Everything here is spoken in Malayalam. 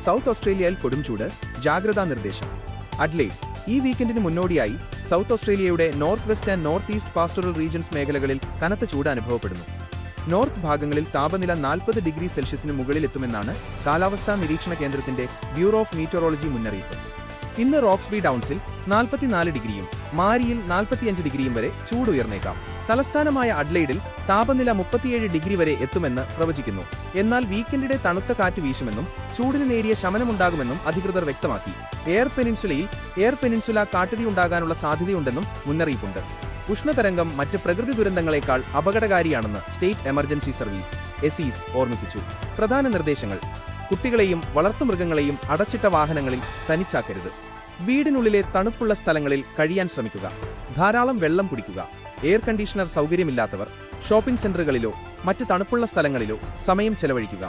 സൗത്ത് ഓസ്ട്രേലിയയിൽ കൊടുംചൂട്, ജാഗ്രതാ നിർദ്ദേശം. അഡ്ലെയ്ഡ്. ഈ വീക്കെൻഡിന് മുന്നോടിയായി സൗത്ത് ഓസ്ട്രേലിയയുടെ north west and north east pastoral regions മേഖലകളിൽ കനത്ത ചൂട് അനുഭവപ്പെടുന്നു. നോർത്ത് ഭാഗങ്ങളിൽ താപനില 40 ഡിഗ്രി സെൽഷ്യസിന് മുകളിലെത്തുമെന്നാണ് കാലാവസ്ഥാ നിരീക്ഷണ കേന്ദ്രത്തിന്റെ ബ്യൂറോ ഓഫ് മീറ്ററോളജി മുന്നറിയിപ്പ്. ഇന്ന് റോക്സ്ബി ഡൗൺസിൽ 44 ഡിഗ്രിയും മാരിയിൽ 45 ഡിഗ്രിയും വരെ ചൂട് ഉയർന്നേക്കാം. തലസ്ഥാനമായ അഡ്ലെയ്ഡിൽ താപനില 37 ഡിഗ്രി വരെ എത്തുമെന്ന് പ്രവചിക്കുന്നു. എന്നാൽ വീക്കെൻഡിടെ തണുത്ത കാറ്റ് വീശുമെന്നും ചൂടിന് നേരിയ ശമനമുണ്ടാകുമെന്നും അധികൃതർ വ്യക്തമാക്കി. എയർ പെനിൻസുല കാട്ടുതീയുണ്ടാകാനുള്ള സാധ്യതയുണ്ടെന്നും മുന്നറിയിപ്പുണ്ട്. ഉഷ്ണതരംഗം മറ്റ് പ്രകൃതി ദുരന്തങ്ങളെക്കാൾ അപകടകാരിയാണെന്ന് സ്റ്റേറ്റ് എമർജൻസി സർവീസ് (എസീസ്) ഓർമ്മിപ്പിച്ചു. പ്രധാന നിർദ്ദേശങ്ങൾ: കുട്ടികളെയും വളർത്തുമൃഗങ്ങളെയും അടച്ചിട്ട വാഹനങ്ങളിൽ തനിച്ചാക്കരുത്. വീടിനുള്ളിലെ തണുപ്പുള്ള സ്ഥലങ്ങളിൽ കഴിയാൻ ശ്രമിക്കുക. ധാരാളം വെള്ളം കുടിക്കുക. എയർ കണ്ടീഷണർ സൗകര്യമില്ലാത്തവർ ഷോപ്പിംഗ് സെന്ററുകളിലോ മറ്റ് തണുപ്പുള്ള സ്ഥലങ്ങളിലോ സമയം ചെലവഴിക്കുക.